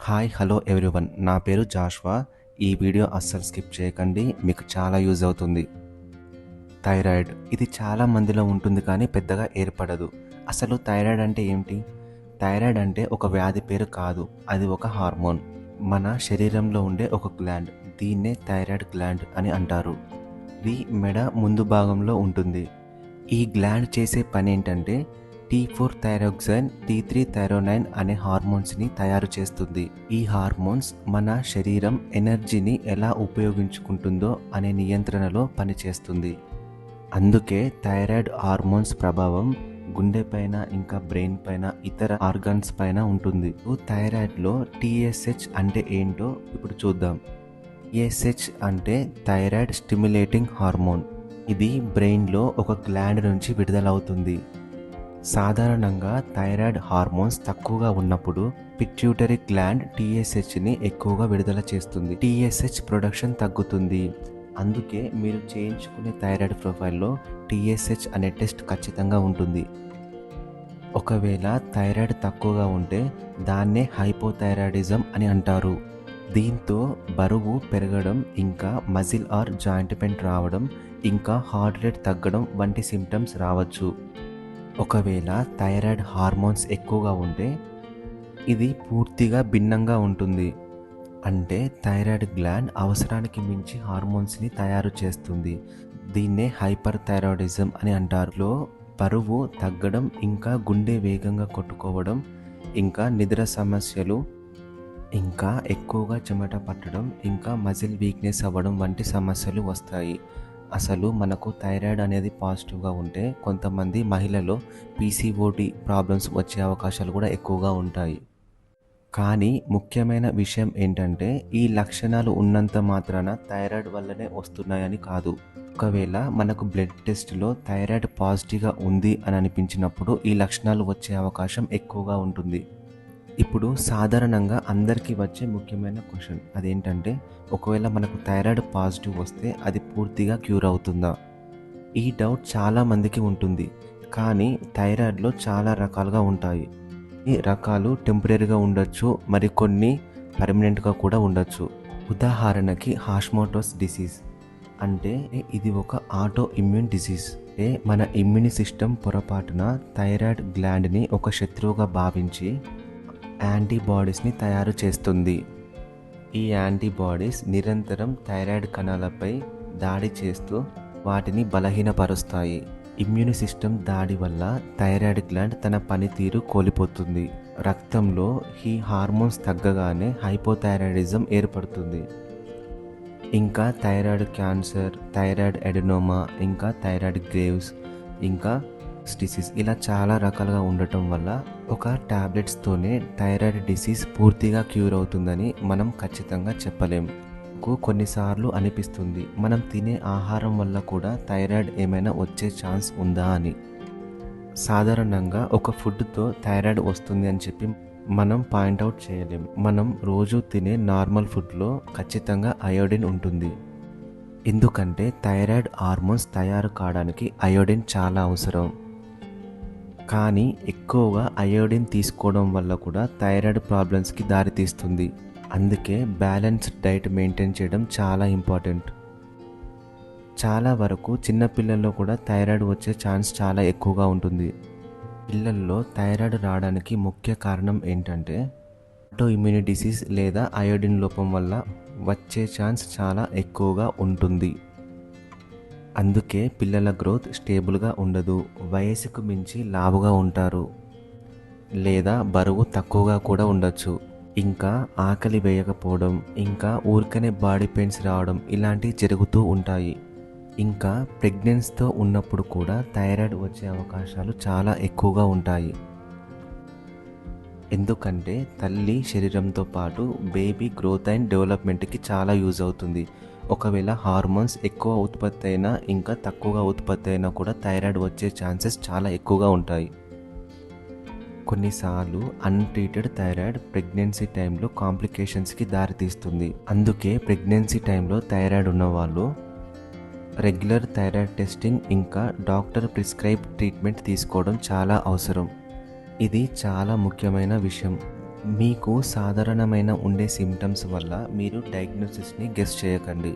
Hi hello everyone, నా పేరు Joshua. ఈ వీడియో అస్సలు స్కిప్ చేయకండి, మీకు చాలా యూజ్ అవుతుంది. థైరాయిడ్ ఇది చాలా మందిలో ఉంటుంది కానీ పెద్దగా ఏర్పడదు. అసలు థైరాయిడ్ అంటే ఏమిటి? థైరాయిడ్ అంటే ఒక వ్యాధి పేరు కాదు, అది ఒక హార్మోన్. మన శరీరంలో ఉండే ఒక గ్లాండ్, దీన్నే థైరాయిడ్ గ్లాండ్ అని అంటారు. ఇది మెడ ముందు భాగంలో ఉంటుంది. ఈ గ్లాండ్ చేసే పని ఏంటంటే T4 థైరాక్సిన్, T3 థైరోనైన్ అనే హార్మోన్స్ని తయారు చేస్తుంది. ఈ హార్మోన్స్ మన శరీరం ఎనర్జీని ఎలా ఉపయోగించుకుంటుందో అనే నియంత్రణలో పనిచేస్తుంది. అందుకే థైరాయిడ్ హార్మోన్స్ ప్రభావం గుండె పైన, ఇంకా బ్రెయిన్ పైన, ఇతర ఆర్గన్స్ పైన ఉంటుంది. థైరాయిడ్లో TSH అంటే ఏంటో ఇప్పుడు చూద్దాం. TSH అంటే థైరాయిడ్ స్టిమ్యులేటింగ్ హార్మోన్. ఇది బ్రెయిన్లో ఒక గ్లాండ్ నుంచి విడుదలవుతుంది. సాధారణంగా థైరాయిడ్ హార్మోన్స్ తక్కువగా ఉన్నప్పుడు పిట్యూటరీ గ్లాండ్ TSHని ఎక్కువగా విడుదల చేస్తుంది. TSH ప్రొడక్షన్ తగ్గుతుంది. అందుకే మీరు చేయించుకునే థైరాయిడ్ ప్రొఫైల్లో TSH అనే టెస్ట్ ఖచ్చితంగా ఉంటుంది. ఒకవేళ థైరాయిడ్ తక్కువగా ఉంటే దాన్నే హైపోథైరాయిడిజం అని అంటారు. దీంతో బరువు పెరగడం, ఇంకా మజిల్ ఆర్ జాయింట్ పెయిన్ రావడం, ఇంకా హార్ట్ రేట్ తగ్గడం వంటి సిమ్టమ్స్ రావచ్చు. ఒకవేళ థైరాయిడ్ హార్మోన్స్ ఎక్కువగా ఉంటే ఇది పూర్తిగా భిన్నంగా ఉంటుంది. అంటే థైరాయిడ్ గ్లాండ్ అవసరానికి మించి హార్మోన్స్ని తయారు చేస్తుంది. దీన్నే హైపర్ థైరాయిడిజం అని అంటారు. బరువు తగ్గడం, ఇంకా గుండె వేగంగా కొట్టుకోవడం, ఇంకా నిద్ర సమస్యలు, ఇంకా ఎక్కువగా చెమట పట్టడం, ఇంకా మజిల్ వీక్నెస్ అవ్వడం వంటి సమస్యలు వస్తాయి. అసలు మనకు థైరాయిడ్ అనేది పాజిటివ్గా ఉంటే కొంతమంది మహిళలో PCOD ప్రాబ్లమ్స్ వచ్చే అవకాశాలు కూడా ఎక్కువగా ఉంటాయి. కానీ ముఖ్యమైన విషయం ఏంటంటే ఈ లక్షణాలు ఉన్నంత మాత్రాన థైరాయిడ్ వల్లనే వస్తున్నాయని కాదు. ఒకవేళ మనకు బ్లడ్ టెస్ట్లో థైరాయిడ్ పాజిటివ్గా ఉంది అని అనిపించినప్పుడు ఈ లక్షణాలు వచ్చే అవకాశం ఎక్కువగా ఉంటుంది. ఇప్పుడు సాధారణంగా అందరికీ వచ్చే ముఖ్యమైన క్వశ్చన్ అదేంటంటే, ఒకవేళ మనకు థైరాయిడ్ పాజిటివ్ వస్తే అది పూర్తిగా క్యూర్ అవుతుందా? ఈ డౌట్ చాలా మందికి ఉంటుంది. కానీ థైరాయిడ్లో చాలా రకాలుగా ఉంటాయి. ఈ రకాలు టెంపరీగా ఉండొచ్చు, మరికొన్ని పర్మనెంట్గా కూడా ఉండొచ్చు. ఉదాహరణకి హాష్మోటోస్ డిసీజ్ అంటే ఇది ఒక ఆటో ఇమ్యూన్ డిసీజ్. మన ఇమ్యూన్ సిస్టమ్ పొరపాటున థైరాయిడ్ గ్లాండ్ని ఒక శత్రువుగా భావించి యాంటీబాడీస్ని తయారు చేస్తుంది. ఈ యాంటీబాడీస్ నిరంతరం థైరాయిడ్ కణాలపై దాడి చేస్తూ వాటిని బలహీనపరుస్తాయి. ఇమ్యూన్ సిస్టమ్ దాడి వల్ల థైరాయిడ్ గ్లాండ్ తన పనితీరు కోల్పోతుంది. రక్తంలో ఈ హార్మోన్స్ తగ్గగానే హైపోథైరాయిడిజం ఏర్పడుతుంది. ఇంకా థైరాయిడ్ క్యాన్సర్, థైరాయిడ్ ఎడినోమా, ఇంకా థైరాయిడ్ గ్రేవ్స్, ఇంకా డిసీజ్ ఇలా చాలా రకాలుగా ఉండటం వల్ల ఒక టాబ్లెట్స్తోనే థైరాయిడ్ డిసీజ్ పూర్తిగా క్యూర్ అవుతుందని మనం ఖచ్చితంగా చెప్పలేం. కొన్నిసార్లు అనిపిస్తుంది మనం తినే ఆహారం వల్ల కూడా థైరాయిడ్ ఏమైనా వచ్చే ఛాన్స్ ఉందా అని. సాధారణంగా ఒక ఫుడ్తో థైరాయిడ్ వస్తుంది అని చెప్పి మనం పాయింట్అవుట్ చేయలేం. మనం రోజు తినే నార్మల్ ఫుడ్లో ఖచ్చితంగా అయోడిన్ ఉంటుంది. ఎందుకంటే థైరాయిడ్ హార్మోన్స్ తయారు కావడానికి అయోడిన్ చాలా అవసరం. కానీ ఎక్కువగా అయోడిన్ తీసుకోవడం వల్ల కూడా థైరాయిడ్ ప్రాబ్లమ్స్కి దారితీస్తుంది. అందుకే బ్యాలెన్స్డ్ డైట్ మెయింటైన్ చేయడం చాలా ఇంపార్టెంట్. చాలా వరకు చిన్నపిల్లల్లో కూడా థైరాయిడ్ వచ్చే ఛాన్స్ చాలా ఎక్కువగా ఉంటుంది. పిల్లల్లో థైరాయిడ్ రావడానికి ముఖ్య కారణం ఏంటంటే ఆటో ఇమ్యూన్ డిసీజ్ లేదా అయోడిన్ లోపం వల్ల వచ్చే ఛాన్స్ చాలా ఎక్కువగా ఉంటుంది. అందుకే పిల్లల గ్రోత్ స్టేబుల్గా ఉండదు, వయసుకు మించి లావుగా ఉంటారు, లేదా బరువు తక్కువగా కూడా ఉండొచ్చు, ఇంకా ఆకలి వేయకపోవడం, ఇంకా ఊరికనే బాడీ పెయిన్స్ రావడం ఇలాంటివి జరుగుతూ ఉంటాయి. ఇంకా ప్రెగ్నెన్సీతో ఉన్నప్పుడు కూడా థైరాయిడ్ వచ్చే అవకాశాలు చాలా ఎక్కువగా ఉంటాయి. ఎందుకంటే తల్లి శరీరంతో పాటు బేబీ గ్రోత్ అండ్ డెవలప్మెంట్కి చాలా యూజ్ అవుతుంది. ఒకవేళ హార్మోన్స్ ఎక్కువ ఉత్పత్తి అయినా, ఇంకా తక్కువగా ఉత్పత్తి అయినా కూడా థైరాయిడ్ వచ్చే ఛాన్సెస్ చాలా ఎక్కువగా ఉంటాయి. కొన్నిసార్లు అన్ట్రీటెడ్ థైరాయిడ్ ప్రెగ్నెన్సీ టైంలో కాంప్లికేషన్స్కి దారితీస్తుంది. అందుకే ప్రెగ్నెన్సీ టైంలో థైరాయిడ్ ఉన్నవాళ్ళు రెగ్యులర్ థైరాయిడ్ టెస్టింగ్, ఇంకా డాక్టర్ ప్రిస్క్రైబ్ ట్రీట్మెంట్ తీసుకోవడం చాలా అవసరం. ఇది చాలా ముఖ్యమైన విషయం. మీకు సాధారణమైన ఉండే సిమ్టమ్స్ వల్ల మీరు డయాగ్నోసిస్ని గెస్ చేయకండి.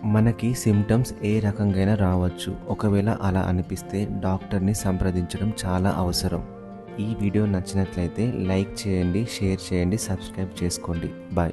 మనకి సిమ్టమ్స్ ఏ రకంగా రావచ్చు. ఒకవేళ అలా అనిపిస్తే డాక్టర్ని సంప్రదించడం చాలా అవసరం. ఈ వీడియో నచ్చినట్లయితే లైక్ చేయండి, షేర్ చేయండి, సబ్స్క్రైబ్ చేసుకోండి. బాయ్.